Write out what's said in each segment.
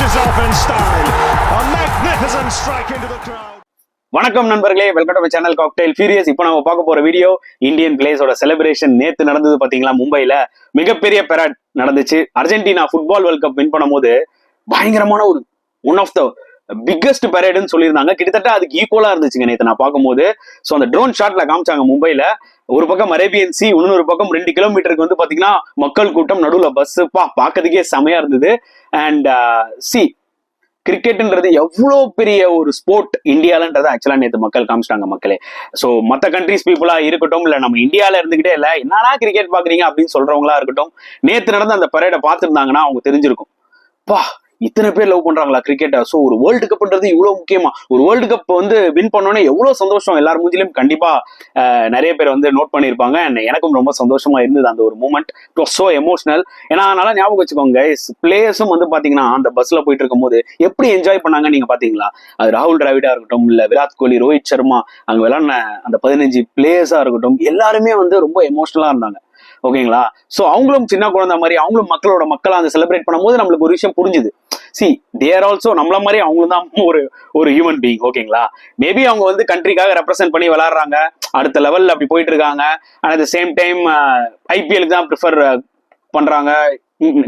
finishes off in style. A magnificent strike into the crowd. வணக்கம் நண்பர்களே, welcome to my channel cocktail furious. இப்போ நம்ம பார்க்க போற வீடியோ இந்தியன் பிளேயர்ஸோட செலிப்ரேஷன். நேத்து நடந்தது பாத்தீங்களா, மும்பைல மிகப்பெரிய பெராட் நடந்துச்சு. Argentina football world cup win பண்ணும் போது பயங்கரமான ஒரு ஒன் ஆஃப் த பிக்கஸ்ட் பெரேடுன்னு சொல்லியிருந்தாங்க. கிட்டத்தட்ட அதுக்கு ஈக்குவலா இருந்துச்சுங்க நேற்று நான் பார்க்கும்போது. ஸோ அந்த ட்ரோன் ஷாட்ல காமிச்சாங்க மும்பைல. ஒரு பக்கம் அரேபியன் சி, இன்னொரு பக்கம் 2 கிலோமீட்டருக்கு வந்து பாத்தீங்கன்னா மக்கள் கூட்டம், நடுவில் பஸ். பார்க்கறதுக்கே செமையா இருந்தது. அண்ட் சி, கிரிக்கெட்ன்றது எவ்வளோ பெரிய ஒரு ஸ்போர்ட் இந்தியாலன்றதை ஆக்சுவலா நேற்று மக்கள் காமிச்சிட்டாங்க மக்களே. ஸோ மற்ற கண்ட்ரிஸ் பீப்புளா இருக்கட்டும், இல்லை நம்ம இந்தியாவில இருந்துகிட்டே இல்லை என்னடா கிரிக்கெட் பாக்குறீங்க அப்படின்னு சொல்றவங்களா இருக்கட்டும், நேற்று நடந்த அந்த பரேடை பார்த்துருந்தாங்கன்னா அவங்க தெரிஞ்சிருக்கும், இத்தனை பேர் லவ் பண்றாங்களா கிரிக்கெட்டை. ஸோ ஒரு வேர்ல்டு கப்ன்றது இவ்வளவு முக்கியமா. ஒரு வேர்ல்டு கப் வந்து வின் பண்ணோன்னே எவ்வளவு சந்தோஷம் எல்லார் மூஞ்சிலும் கண்டிப்பா நிறைய பேர் வந்து நோட் பண்ணியிருப்பாங்க. எனக்கும் ரொம்ப சந்தோஷமா இருந்தது அந்த ஒரு moment. It was so emotional. ஏன்னா நல்லா ஞாபகம் வச்சுக்கோங்க, பிளேயர்ஸும் வந்து பாத்தீங்கன்னா அந்த பஸ்ல போயிட்டு இருக்கும் போது எப்படி என்ஜாய் பண்ணாங்க நீங்க பாத்தீங்களா. அது ராகுல் டிராவிடா இருக்கட்டும், இல்ல விராட் கோலி, ரோஹித் சர்மா, அங்க விளையாடின அந்த 15 பிளேயர்ஸா இருக்கட்டும், எல்லாருமே வந்து ரொம்ப எமோஷனலா இருந்தாங்க. ஓகேங்களா. சோ அவங்களும் சின்ன குழந்தை மாதிரி, அவங்களும் மக்களோட மக்களா அந்த செலிப்ரேட் பண்ணும்போது நம்மளுக்கு ஒரு விஷயம் புரிஞ்சுது. சி, தே ஆர் ஆல்சோ நம்மள மாதிரி அவங்களும் தான் ஒரு ஹியூமன் பீயிங். ஓகேங்களா. மேபி அவங்க வந்து கண்ட்ரிக்காக ரெப்ரசென்ட் பண்ணி விளையாடுறாங்க, அடுத்த லெவல்ல அப்படி போயிட்டு இருக்காங்க. And at the same time ஐபிஎலுக்கு தான் ப்ரிஃபர் பண்றாங்க.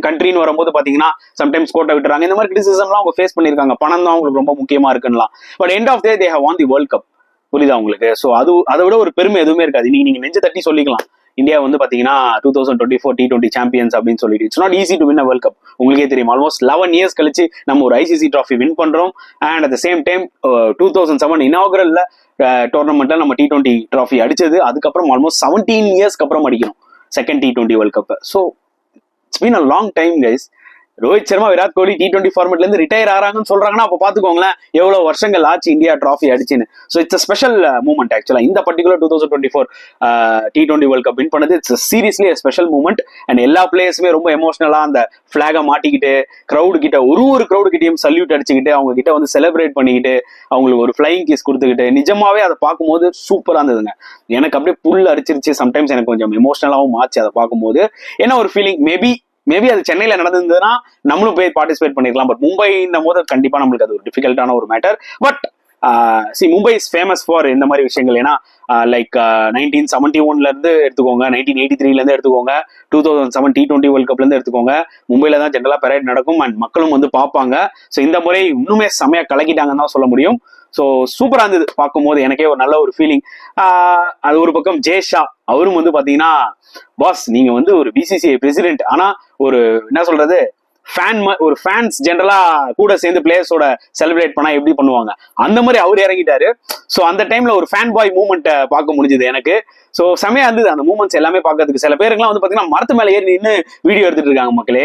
கண்ட்ரின்னு வரும்போது பாத்தீங்கன்னா சம்டைம்ஸ் கோட்டை விட்டுறாங்க. இந்த மாதிரி கிரிட்டிசிசம்லாம் அவங்க ஃபேஸ் பண்ணிருக்காங்க. பணம் தான் அவங்களுக்கு ரொம்ப முக்கியமா இருக்குன்னலாம். But end of day they have won the world cup. புரியுதா உங்களுக்கு. ஸோ அதை விட ஒரு பெருமை எதுவுமே இருக்காது. நீங்க நெஞ்ச தட்டி சொல்லிக்கலாம், இந்தியா வந்து பாத்தீங்கன்னா 2024 T20 சாம்பியன்ஸ் அப்படின்னு சொல்லிட்டு. It's not easy to win a world cup. உங்களுக்கே தெரியும், ஆல்மோஸ்ட் 11 இயர்ஸ் கழிச்சு நம்ம ஒரு ஐசிசி ட்ராஃபி வின் பண்றோம். And at the same time 2007 இனாகுரல்ல டோர்னமெண்ட்ல நம்ம T20 ட்ராஃபி அடிச்சது. அதுக்கப்புறம் ஆல்மோஸ்ட் 17 இயர்ஸ்க்கு அப்புறம் அடிக்கணும் second T20 world cup. So it's been a long time guys. Rohit Sharma, Virat Kohli T20 ஃபார்மேட்ல இருந்து ரிட்டையர் ஆறாங்கன்னு சொல்றாங்கன்னா அப்ப பாத்துக்கோங்களேன் எவ்வளவு வருஷங்கள் ஆச்சு இந்தியா டிராஃபி அடிச்சுன்னு. So it's a special moment ஆக்சுவலா. இந்த particular 2024 T20 world cup win பண்ணது it's seriously special moment. And எல்லா பிளேயர்ஸுமே ரொம்ப எமோஷனலா அந்த பிளாகை மாட்டிக்கிட்டு கிரௌடு கிட்ட ஒரு கிரௌடு கிட்டையும் சல்யூட் அடிச்சுக்கிட்டு அவங்க கிட்ட வந்து செலிப்ரேட் பண்ணிக்கிட்டு அவங்களுக்கு ஒரு ஃபிளைங் கிஸ் கொடுத்துக்கிட்டு, நிஜமாவே அதை பார்க்கும்போது சூப்பரா இருந்ததுங்க. எனக்கு அப்படியே புல் அடிச்சிருச்சு. சம்டைம்ஸ் எனக்கு கொஞ்சம் எமோஷனலாவும் ஆச்சு அதை பார்க்கும்போது. ஏன்னா ஒரு ஃபீலிங், மேபி அது சென்னையில நடந்திருந்ததுன்னா நம்மளும் போய் பார்ட்டிசிபேட் பண்ணிருக்கலாம். பட் மும்பை இந்த போது கண்டிப்பா நம்மளுக்கு அது ஒரு டிஃபிகல்ட்டான ஒரு matter. But Mumbai is famous for இந்த மாதிரி விஷயங்கள். ஏன்னா லைக் 1971 இருந்து எடுத்துக்கோங்க, 1983 இருந்து எடுத்துக்கோங்க, 2007 T20 வேர்ல்ட் கப்ல இருந்து எடுத்துக்கோங்க, மும்பைல தான் ஜெனரலா பெரேட் நடக்கும் அண்ட் மக்களும் வந்து பார்ப்பாங்க. ஸோ இந்த முறை இன்னுமே செமையா கலக்கிட்டாங்கன்னு தான் சொல்ல முடியும். ஸோ சூப்பரா இருந்தது பார்க்கும்போது. எனக்கே ஒரு நல்ல ஒரு ஃபீலிங். அது ஒரு பக்கம் ஜெய்ஷா, அவரும் வந்து பாத்தீங்கன்னா, பாஸ் நீங்க வந்து ஒரு பிசிசிஐ பிரசிடென்ட், ஆனா ஒரு என்ன சொல்றது, ஒரு ஃபேன்ஸ் ஜெனரலா கூட சேர்ந்து பிளேயர்ஸோட செலிப்ரேட் பண்ணா எப்படி பண்ணுவாங்க, அந்த மாதிரி அவர் இறங்கிட்டாரு. ஸோ அந்த டைம்ல ஒரு ஃபேன் பாய் மூவ்மெண்ட்டை பார்க்க முடிஞ்சது எனக்கு. ஸோ செமையா இருந்தது அந்த மூமெண்ட்ஸ் எல்லாமே பார்க்கறதுக்கு. சில பேருக்குலாம் வந்து பாத்தீங்கன்னா மரத்து மேலே ஏறி நின்று வீடியோ எடுத்துட்டு இருக்காங்க மக்களே.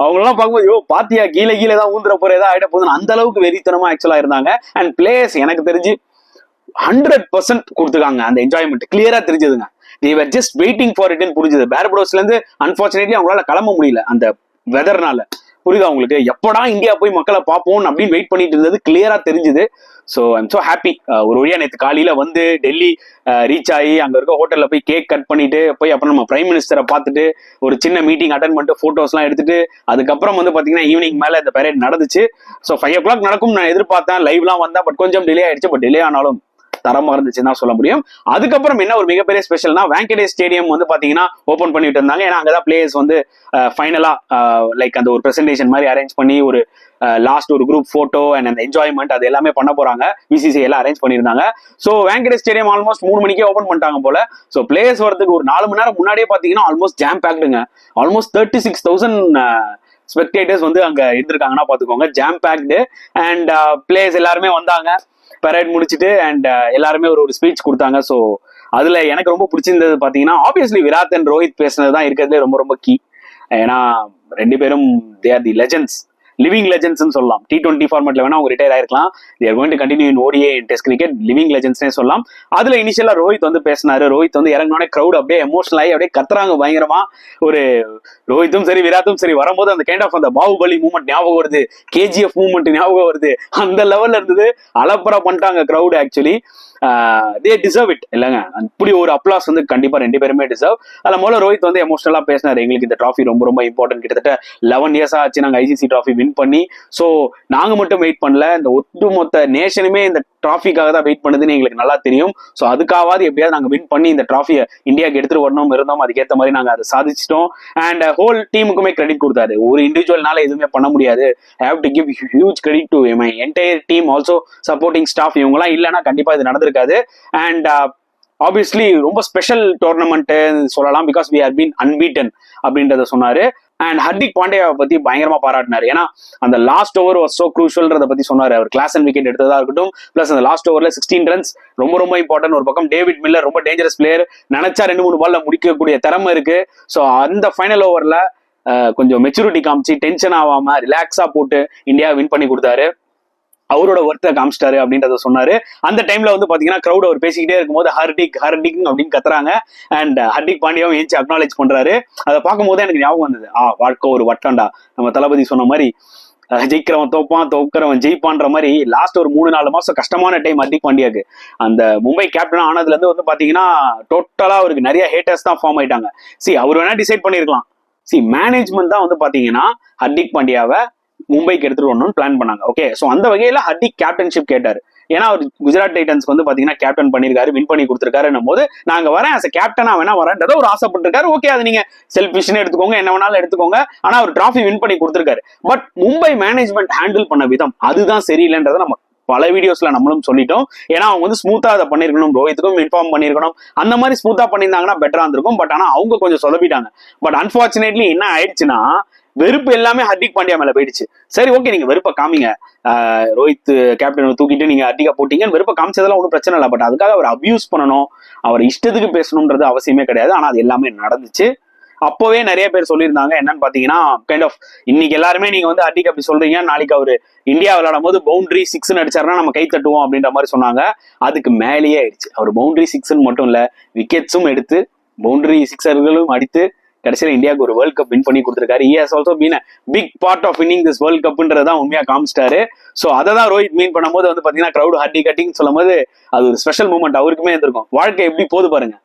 அவங்களாம் பார்க்கும்போது பாத்தியா கீழே தான் ஊந்துற போற ஏதாவது ஆயிட போகுதுன்னு அந்த அளவுக்கு வெறித்தனமா ஆக்சுவலா இருந்தாங்க. அண்ட் பிளேயர்ஸ் எனக்கு தெரிஞ்சு 100% கொடுத்துருக்காங்க. அந்த என்ஜாய்மெண்ட் கிளியரா தெரிஞ்சதுங்க. they were just waiting for it ன்னு புரிஞ்சது. பேர்படோஸ்ல இருந்து அன்பார்ச்சுனேட்லி அவங்களால கிளம்ப முடியல அந்த வெதர்னால. புரியுதா உங்களுக்கு. எப்படா இந்தியா போய் மக்களை பார்ப்போம் அப்படின்னு வெயிட் பண்ணிட்டு இருந்தது கிளியரா தெரிஞ்சுது. So I'm so happy. ஒரு வழியா நேற்று காலையில வந்து டெல்லி ரீச் ஆகி அங்க இருக்க ஹோட்டல்ல போய் கேக் கட் பண்ணிட்டு போய் அப்புறம் நம்ம பிரைம் மினிஸ்டரை பார்த்துட்டு ஒரு சின்ன மீட்டிங் அட்டன் பண்ணிட்டு போட்டோஸ் எல்லாம் எடுத்துட்டு அதுக்கப்புறம் வந்து பாத்தீங்கன்னா ஈவினிங் மேல இந்த பெரேட் நடந்துச்சு. ஸோ 5 o'clock நடக்கும் நான் எதிர்பார்த்தேன், லைவ்லாம் வந்தா. பட் கொஞ்சம் டிலே ஆயிடுச்சு. பட் டிலே ஆனாலும் தரமா இருந்துச்சுன்னு தான் சொல்ல முடியும். அதுக்கப்புறம் என்ன ஒரு மிகப்பெரிய ஸ்பெஷல்னா, வெங்கடேஷ் ஸ்டேடியம் வந்து பாத்தீங்கன்னா ஓபன் பண்ணிட்டு இருந்தாங்க. ஏன்னா அங்கதான் பிளேயர்ஸ் வந்து ஃபைனலா லைக் அந்த ஒரு பிரசன்டேஷன் மாதிரி அரேஞ்ச் பண்ணி ஒரு லாஸ்ட் ஒரு குரூப் போட்டோ அண்ட் அந்த என்ஜாய்மெண்ட் அது எல்லாமே பண்ண போறாங்க. பிசிசிஐ எல்லாம் அரேஞ்ச் பண்ணியிருந்தாங்க. ஸோ வெங்கடேஷ் ஸ்டேடியம் ஆல்மோஸ்ட் 3 மணிக்கே ஓபன் பண்ணிட்டாங்க போல. ஸோ பிளேயர்ஸ் வரதுக்கு ஒரு 4 மணி நேரம் முன்னாடியே பாத்தீங்கன்னா ஆல்மோஸ்ட் ஜாம் பேக்டுங்க. ஆல்மோஸ்ட் 36,000 ஸ்பெக்டேட்டர்ஸ் வந்து அங்க இருந்திருக்காங்கன்னா பாத்துக்கோங்க, ஜாம் பேக்டு. அண்ட் பிளேயர்ஸ் எல்லாருமே வந்தாங்க பரேட் முடிச்சுட்டு. அண்ட் எல்லாருமே ஒரு ஸ்பீச் கொடுத்தாங்க. ஸோ அதுல எனக்கு ரொம்ப பிடிச்சிருந்தது பாத்தீங்கன்னா, ஆப்வியஸ்லி விராட் அண்ட் ரோஹித் பேசினது தான் இருக்கிறதுலே ரொம்ப ரொம்ப கீ. ஏன்னா 2 பேரும் they are the legends, living legends சொல்லலாம். T20 ஃபார்மேட்ல வேணா அவங்க retire ஆயிருக்கலாம். they are going to continue in ODI and Test cricket. Living லெஜெண்ட்ஸ்னே சொல்லலாம். அதுல இனிஷியலா ரோஹித் வந்து பேசினாரு. ரோஹித் வந்து இறங்கினோடனே கிரௌட் அப்படியே எமோஷனல் ஆகி அப்படியே கத்துறாங்க பயங்கரமா. ஒரு ரோஹித்தும் சரி விராத்தும் சரி வரும்போது அந்த கைண்ட் ஆஃப் அந்த பாகுபலி மூவ்மெண்ட் ஞாபகம் வருது, KGF மூவ்மெண்ட் ஞாபகம் வருது. அந்த லெவல்ல இருந்தது. அலப்பரா பண்ணிட்டாங்க crowd. Actually they deserve it இல்லைங்க. இப்படி ஒரு அப்ளாஸ் வந்து கண்டிப்பா 2 பேருமே டிசர்வ். அதில் முதல்ல ரோஹித் வந்து எமோஷனலா பேசினாரு, எங்களுக்கு இந்த ட்ராஃபி ரொம்ப ரொம்ப இம்பார்ட்டன்ட், கிட்டத்தட்ட 11 இயர்ஸ் ஆச்சு நாங்க ஐசிசி ட்ராஃபி வின் வின் பண்ணி. ஸோ நாங்க மட்டும் வெயிட் பண்ணல, இந்த ஒட்டுமொத்த நேஷனுமே இந்த டிராஃபிக்காக தான் வெயிட் பண்ணுதுன்னு எங்களுக்கு நல்லா தெரியும். ஸோ அதுக்காவது எப்படியாவது நாங்கள் வின் பண்ணி இந்த டிராஃபியை இந்தியாவுக்கு எடுத்துட்டு வரணும் இருந்தோம். அதுக்கேற்ற மாதிரி நாங்கள் அதை சாதிச்சிட்டோம். அண்ட் ஹோல் டீமுக்குமே கிரெடிட் கொடுத்தாரு. ஒரு இண்டிவிஜுவல்னால எதுவுமே பண்ண முடியாது. I have to give huge credit to my entire team, also supporting staff. இவங்கலாம் இல்லைன்னா கண்டிப்பா இது நடந்திருக்காது. அண்ட் ஆப்வியஸ்லி ரொம்ப ஸ்பெஷல் டோர்னமெண்ட் சொல்லலாம், because we are been unbeaten அப்படின்றத சொன்னாரு. அண்ட் ஹர்திக் பாண்டியாவை பத்தி பயங்கரமா பாராட்டினாரு. ஏன்னா அந்த லாஸ்ட் ஓவர் வாஸ் சோ க்ரூஷியல்ன்றத பத்தி சொன்னாரு. அவர் கிளாஸ் அண்ட் விக்கெட் எடுத்ததா இருக்கட்டும், பிளஸ் அந்த லாஸ்ட் ஓவர்ல 16 ரன்ஸ் ரொம்ப ரொம்ப இம்பார்ட்டன்ட். ஒரு பக்கம் டேவிட் மில்லர் ரொம்ப டேஞ்சரஸ் பிளேயர், நினைச்சா 2-3 பால்ல முடிக்கக்கூடிய திறமை இருக்கு. ஸோ அந்த ஃபைனல் ஓவர்ல கொஞ்சம் மெச்சூரிட்டி காமிச்சு டென்ஷன் ஆகாம ரிலாக்ஸா போட்டு இந்தியா வின் பண்ணி கொடுத்தாரு. அவரோட ஒர்த்தை காமிச்சிட்டாரு அப்படின்றத சொன்னாரு. அந்த டைம்ல வந்து பாத்தீங்கன்னா கிரௌட் அவர் பேசிக்கிட்டே இருக்கும்போது ஹர்திக் ஹர்திக் அப்படின்னு கத்துறாங்க. அண்ட் ஹர்திக் பாண்டியாவும் ஏஞ்சி அக்னாலேஜ் பண்றாரு. அதை பார்க்கும் போது எனக்கு ஞாபகம் வந்தது, வாழ்க்கை ஒரு வட்டம்டா, நம்ம தளபதி சொன்ன மாதிரி ஜெயிக்கிறவன் தோப்பான், தோக்கிறவன் ஜெயிப்பான்ற மாதிரி. லாஸ்ட் ஒரு 3-4 மாசம் கஷ்டமான டைம் ஹர்திக் பாண்டியாக்கு. அந்த மும்பை கேப்டன் ஆனதுல இருந்து வந்து பாத்தீங்கன்னா டோட்டலா அவருக்கு நிறைய ஹேட்டர்ஸ் தான் ஃபார்ம் ஆயிட்டாங்க. அவர் வேணா டிசைட் பண்ணிருக்கலாம். மேனேஜ்மெண்ட் தான் வந்து பாத்தீங்கன்னா ஹர்திக் பாண்டியாவை மும்பைக்கு எடுத்துட்டு வரணும்னு பிளான் பண்ணாங்க. ஓகே, சோ அந்த வகையில ஹர்திக் கேப்டன்ஷிப் கேட்டாரு. ஏன்னா அவர் குஜராத் டைட்டன்ஸ்க்கு வந்து பாத்தீங்கன்னா கேப்டன் பண்ணிருக்காரு, வின் பண்ணி கொடுத்திருக்காருன்னும் போது நாங்க வரேன் as a கேப்டனா வேணா வரேன்றத ஒரு ஆசைப்பட்டிருக்காரு. ஓகே, அது நீங்க செல்ஃபிஷ்னு எடுத்துக்கோங்க, என்ன வேணாலும் எடுத்துக்கோங்க. ஆனா அவர் டிராஃபி வின் பண்ணி கொடுத்திருக்காரு. பட் மும்பை மேனேஜ்மெண்ட் ஹேண்டில் பண்ண விதம் அதுதான் சரியில்லைன்றத நம்ம பல வீடியோஸ்ல நம்மளும் சொல்லிட்டோம். ஏன்னா அவங்க வந்து ஸ்மூத்தா அதை பண்ணிருக்கணும், ரோஹித்துக்கும் இன்ஃபார்ம் பண்ணிருக்கணும். அந்த மாதிரி ஸ்மூத்தா பண்ணியிருந்தாங்கன்னா பெட்டரா இருந்திருக்கும். பட் ஆனா அவங்க கொஞ்சம் சொதப்பிட்டாங்க. பட் அன்பார்ச்சுனேட்லி என்ன ஆயிடுச்சுன்னா வெறுப்பு எல்லாமே ஹர்திக் பாண்டியா மேல போயிடுச்சு. சரி, ஓகே, நீங்க வெறுப்பை காமிங்க, ரோஹித் கேப்டன் தூக்கிட்டு நீங்க ஹர்திகா போட்டீங்கன்னு வெறுப்பை காமிச்சதெல்லாம் ஒன்றும் பிரச்சனை இல்லை. பட் அதுக்காக அவர் அபியூஸ் பண்ணணும், அவர் இஷ்டத்துக்கு பேசணும்ன்றது அவசியமே கிடையாது. ஆனா அது எல்லாமே நடந்துச்சு. அப்பவே நிறைய பேர் சொல்லியிருந்தாங்க என்னன்னு பாத்தீங்கன்னா, கைண்ட் ஆஃப் இன்னைக்கு எல்லாருமே நீங்க வந்து ஹர்திக் அப்படி சொல்றீங்க, நாளைக்கு அவரு இந்தியா விளையாடும் போது பவுண்டரி 6 அடிச்சாருன்னா நம்ம கை தட்டுவோம் அப்படின்ற மாதிரி சொன்னாங்க. அதுக்கு மேலேயே ஆயிடுச்சு. அவர் பவுண்டரி 6 மட்டும் இல்ல, விக்கெட்ஸும் எடுத்து பவுண்டரி 6களும் அடித்து கடைசியில் இந்தியாவுக்கு ஒரு வேர்ல்ட் கப் வின் பண்ணி கொடுத்திருக்காரு. He has also been a big part of winning this world cupன்றதான் உண்மையா காமிச்சிட்டாரு. சோ அதை தான் ரோஹித் மீன் பண்ணும்போது வந்து பாத்தீங்கன்னா கிரௌட் ஹர்திக் கட்டிங் சொல்லும் போது அது ஒரு ஸ்பெஷல் மூமெண்ட் அவருக்குமே இருந்திருக்கும். வாழ்க்கை எப்படி போது பாருங்க.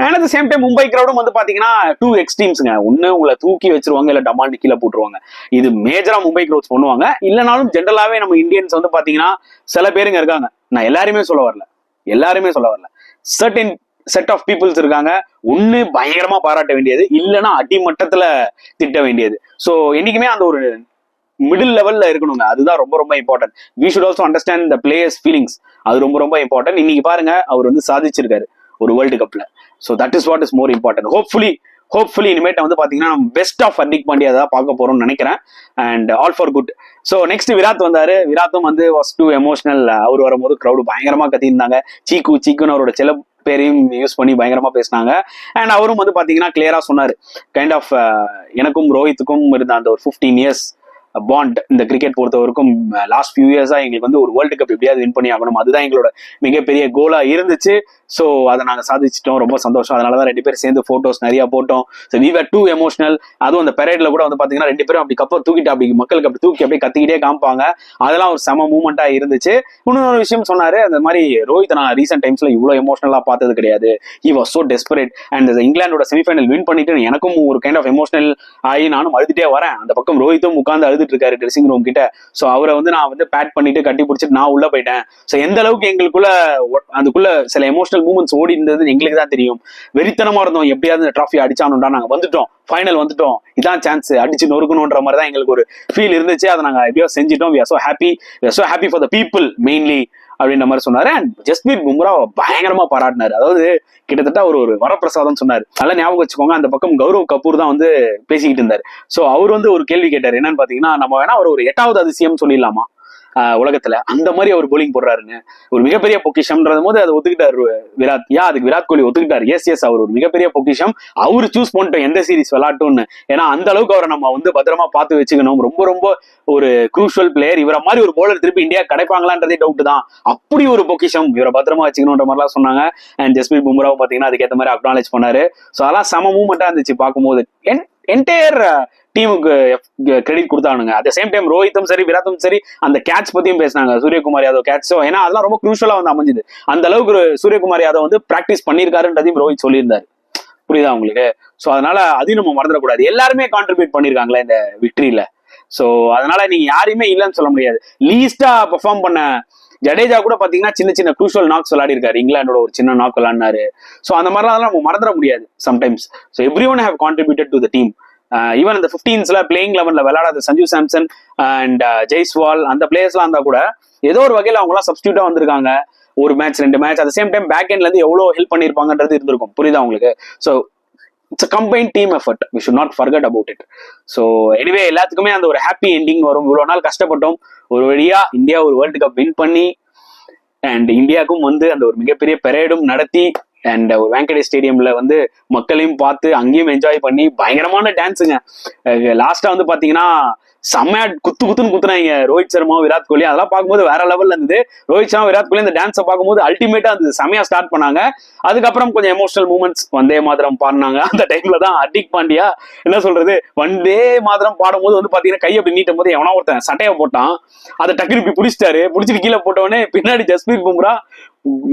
And at the same time Mumbai கிரௌடும் வந்து பாத்தீங்கன்னா 2 எக்ஸ்ட்ரீம்ஸ்ங்க. ஒன்னு உங்களை தூக்கி வச்சிருவாங்க, இல்ல டமால் கீழே போட்டுருவாங்க. இது மேஜரா மும்பை கிரௌட்ஸ் பண்ணுவாங்க. இல்லைனாலும் ஜென்ரலாவே நம்ம இந்தியன்ஸ் வந்து பாத்தீங்கன்னா சில பேருங்க இருக்காங்க. நான் எல்லாருமே சொல்ல வரல, சர்டன் செட் ஆஃப் பீப்புள்ஸ் இருக்காங்க. ஒண்ணு பயங்கரமா பாராட்ட வேண்டியது, இல்லைன்னா அடிமட்டத்துல திட்ட வேண்டியது. சோ என்னைக்குமே அந்த ஒரு மிடில் லெவல்ல இருக்கணுங்க. அதுதான் ரொம்ப ரொம்ப important. We should also understand the players feelings. அது ரொம்ப ரொம்ப இம்பார்ட்டன்ட். இன்னைக்கு பாருங்க, அவர் வந்து சாதிச்சிருக்காரு ஒரு வேர்ல்டு கப்ல. So that is what is more important. Hopefully இனிமேட்டு வந்து பாத்தீங்கன்னா பெஸ்ட் ஆஃப் ஹர்திக் பாண்டியா தான் பார்க்க போறோம்னு நினைக்கிறேன். And all for good. So next Virat வந்தாரு. விராட்டும் வந்து வாஸ் டூ எமோஷனல். அவர் வரும்போது கிரௌடு பயங்கரமா கத்தியிருந்தாங்க. சீக்குன்னு அவரோட சில பேரையும் யூஸ் பண்ணி பயங்கரமா பேசினாங்க. அண்ட் அவரும் வந்து பாத்தீங்கன்னா கிளியரா சொன்னாரு, கைண்ட் ஆஃப் எனக்கும் ரோஹித்துக்கும் இருந்த அந்த ஒரு 15 years பாண்ட் இந்த கிரிக்கெட் பொறுத்தவரைக்கும் லாஸ்ட் ஃபியூ இயர்ஸா எங்களுக்கு வந்து ஒரு வேர்ல்டு கப் எப்படியாவது வின் பண்ணி ஆகணும், அதுதான் எங்களோட மிகப்பெரிய கோலா இருந்துச்சு. ஸோ அதை நாங்கள் சாதிச்சிட்டோம், ரொம்ப சந்தோஷம். அதனாலதான் 2 பேரும் சேர்ந்து போட்டோஸ் நிறைய போட்டோம். So we were too emotional. அதுவும் அந்த பெரேட்ல கூட வந்து பாத்தீங்கன்னா 2 பேரும் அப்படி கப்பை தூக்கிட்டு அப்படி மக்களுக்கு அப்படி தூக்கி அப்படியே கத்திக்கிட்டே காமிப்பாங்க. அதெல்லாம் ஒரு செம மூமெண்டா இருந்துச்சு. இன்னொரு விஷயம் சொன்னாரு, அந்த மாதிரி ரோஹித் நான் ரீசெண்ட் டைம்ஸ்ல இவ்வளவு எமோஷனலா பார்த்தது கிடையாது. He was so desperate. And இங்கிலாண்டோட செமிஃபைனல் வின் பண்ணிட்டு எனக்கும் ஒரு கைண்ட் ஆஃப் எமோஷனல் ஆகி நானும் அழுதுட்டே வரேன். அந்த பக்கம் ரோஹித்தும் உட்கார்ந்து அழுதுட்டு இருக்காரு ட்ரெஸ்ஸிங் ரூம் கிட்ட. ஸோ அவரை வந்து நான் வந்து பேட் பண்ணிட்டு கட்டி பிடிச்சிட்டு நான் உள்ள போயிட்டேன். ஸோ எந்த அளவுக்கு எங்களுக்குள்ள அதுக்குள்ள சில எமோஷனல் மூமெண்ட்ஸ் ஓடி இருந்தது எங்களுக்கு தான் தெரியும். வெறித்தனமா இருந்தோம், எப்படியாவது இந்த டிராஃபி அடிச்சானும்டா, நாங்க வந்துட்டோம், ஃபைனல் வந்துட்டோம், இதான் சான்ஸ், அடிச்சு நொறுக்கணும்ன்ற மாதிரி தான் எங்களுக்கு ஒரு ஃபீல் இருந்துச்சு. அதை நாங்க எப்படியோ செஞ்சிட்டோம். we are so happy for the people mainly அப்படின்ற மாதிரி சொன்னாரு. அண்ட் ஜஸ்பீர் பும்ரா பயங்கரமா பாராட்டினாரு. அதாவது கிட்டத்தட்ட ஒரு வரப்பிரசாதம் சொன்னாரு. நல்லா ஞாபகம் வச்சுக்கோங்க, அந்த பக்கம் கௌரவ் கபூர் தான் வந்து பேசிக்கிட்டு இருந்தாரு. சோ அவர் வந்து ஒரு கேள்வி கேட்டாரு, என்னன்னு பாத்தீங்கன்னா, நம்ம வேணா அவர் ஒரு 8வது அதிசயம் சொல்லிடலாமா உலகத்துல, அந்த மாதிரி அவர் போலிங் போடுறாருன்னு. ஒரு மிகப்பெரிய பொக்கிஷம்ன்றது போது அதை ஒத்துக்கிட்டாரு விராட். அதுக்கு விராட் கோலி ஒத்துக்கிட்டாரு. எஸ் அவர் ஒரு மிகப்பெரிய பொக்கிஷம். அவரு சூஸ் பண்ணிட்டோம் எந்த சீரிஸ் விளையாட்டும்னு. ஏன்னா அந்த அளவுக்கு அவரை நம்ம வந்து பத்திரமா பார்த்து வச்சுக்கணும். ரொம்ப ரொம்ப ஒரு குரூஷியல் பிளேயர். இவரை மாதிரி ஒரு போலர் திருப்பி இந்தியா கிடைப்பாங்களான்றதே டவுட் தான். அப்படி ஒரு பொக்கிஷம், இவரை பத்திரமா வச்சுக்கணும்ன்ற மாதிரிலாம் சொன்னாங்க. அண்ட் ஜஸ்பீர் பும்ராவும் பாத்தீங்கன்னா அதுக்கேற்ற மாதிரி அக்னாலேஜ் பண்ணாரு. ஸோ அதெல்லாம் செம மூமெண்டா இருந்துச்சு பார்க்கும்போது. என்டையர் டீமுக்கு கிரெடிட் கொடுத்தானுங்க. அட் சேம் டைம் ரோஹித்தும் சரி விராத்தும் சரி அந்த கேட்ச் பத்தியும் பேசினாங்க, சூரியகுமார் யாதவ் கேட்ச். ஏன்னா அதெல்லாம் ரொம்ப குரூஷியலா வந்து அமைஞ்சுது. அந்த அளவுக்கு சூரியகுமார் யாதவ் வந்து பிராக்டிஸ் பண்ணியிருக்காருன்றதையும் ரோஹித் சொல்லியிருந்தாரு. புரியுதா உங்களுக்கு? சோ அதனால அதையும் நம்ம மறந்துடக்கூடாது. எல்லாருமே கான்ட்ரிபியூட் பண்ணிருக்காங்களே இந்த விக்டரியில. ஸோ அதனால நீங்க யாரையுமே இல்லைன்னு சொல்ல முடியாது. லீஸ்டா பெர்ஃபார்ம் பண்ண ஜடேஜா கூட பாத்தீங்கன்னா சின்ன சின்ன க்ரூஷியல் நாக்ஸ் விளையாடி இருக்காரு, இங்கிலாண்டோட ஒரு சின்ன நாக் விளையாடினாரு. ஸோ அந்த மாதிரிலாம் நம்ம மறந்துட முடியாது sometimes. So every one have contributed to the team. Even இந்த 15ஸ்ல பிளேயிங் 11ல விளையாடாத சஞ்சு சாம்சன் அண்ட் ஜெய்ஸ்வால் அந்த பிளேயர்ஸ்லாம் இருந்தா கூட ஏதோ ஒரு வகையில் அவங்க எல்லாம் சப்ஸ்டியூட்டா வந்திருக்காங்க. ஒரு match 2 match at same time back எண்ட்ல இருந்து எவ்வளவு ஹெல்ப் பண்ணிருப்பாங்கன்றது இருந்திருக்கும். புரியுதா உங்களுக்கு? So it's a combine team effort. We should not forget about it. So anyway எல்லாத்துக்குமே அந்த ஒரு ஹாப்பி எண்டிங் வரும். இவ்வளவு நாள் கஷ்டப்பட்டோம், ஒரு வழியா இந்தியா ஒரு வேர்ல்டு கப் வின் பண்ணி அண்ட் இந்தியாவுக்கும் வந்து அந்த ஒரு மிகப்பெரிய பெரேடும் நடத்தி அண்ட் ஒரு வாங்கடே ஸ்டேடியம்ல வந்து மக்களையும் பார்த்து அங்கேயும் என்ஜாய் பண்ணி பயங்கரமான டான்ஸுங்க. லாஸ்டா வந்து பாத்தீங்கன்னா செம்மையா குத்துன்னு குத்துனாங்க ரோஹித் சர்மா விராட் கோலி. அதெல்லாம் பார்க்கும்போது வேற லெவல்ல இருந்தது. ரோஹித் சர்மா விராட் கோலி இந்த டான்ஸை பார்க்கும்போது அல்டிமேட்டா இருந்தது. செம்மையா ஸ்டார்ட் பண்ணாங்க. அதுக்கப்புறம் கொஞ்சம் எமோஷனல் மூமெண்ட்ஸ் வந்தே மாதரம் பாடினாங்க. அந்த டைம்ல தான் ஹர்திக் பாண்டியா என்ன சொல்றது வந்தே மாதரம் பாடும்போது வந்து பாத்தீங்கன்னா கை அப்படி நீட்டும் போது எவனா ஒருத்தன் சட்டையை போட்டான், அதை டக்குனு இப்படி பிடிச்சிட்டாரு. பிடிச்சிட்டு கீழே போட்டவொடனே பின்னாடி ஜஸ்பீர் பும்ரா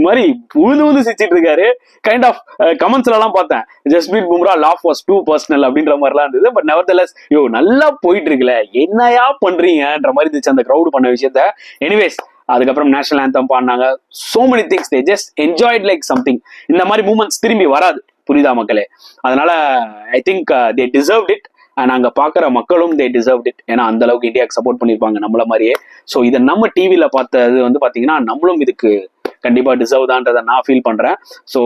மாதிரி உழுந்து சிரிச்சிட்டு இருக்காரு. கைண்ட் ஆஃப் கமெண்ட்ஸ்ல எல்லாம் பார்த்தேன், Jasprit Bumrah laugh was too personal அப்படின்ற மாதிரிலாம் இருந்தது. பட் நெவர்தலெஸ் யோ நல்லா போயிட்டு இருக்குல்ல, என்னையா பண்றீங்கன்ற மாதிரி இருந்துச்சு அந்த கிரௌடு பண்ண விஷயத்த. எனிவேஸ் அதுக்கப்புறம் நேஷனல் ஆந்தம் பாடினாங்க. So many things they just enjoyed like something. இந்த மாதிரி மூமெண்ட்ஸ் திரும்பி வராது, புரியுதா மக்களே? அதனால I think they deserved it. நாங்க பாக்குற மக்களும் தே டிசர்வ்ட் இட். ஏன்னா அந்த அளவுக்கு இந்தியாவுக்கு சப்போர்ட் பண்ணிருப்பாங்க நம்மள மாதிரியே. ஸோ இதை நம்ம டிவியில பார்த்தது வந்து பாத்தீங்கன்னா நம்மளும் இதுக்கு கண்டிப்பா டிசர்வ் தான்றதை நான் ஃபீல் பண்றேன். ஸோ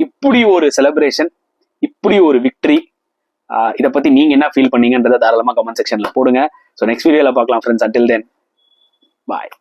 இப்படி ஒரு செலிப்ரேஷன், இப்படி ஒரு விக்டரி, இதை பத்தி நீங்க என்ன ஃபீல் பண்ணீங்கன்றதை தாராளமா கமெண்ட் செக்ஷன்ல போடுங்க. ஸோ நெக்ஸ்ட் வீடியோல பார்க்கலாம் ஃப்ரெண்ட்ஸ். அன்டில் தென் பாய்.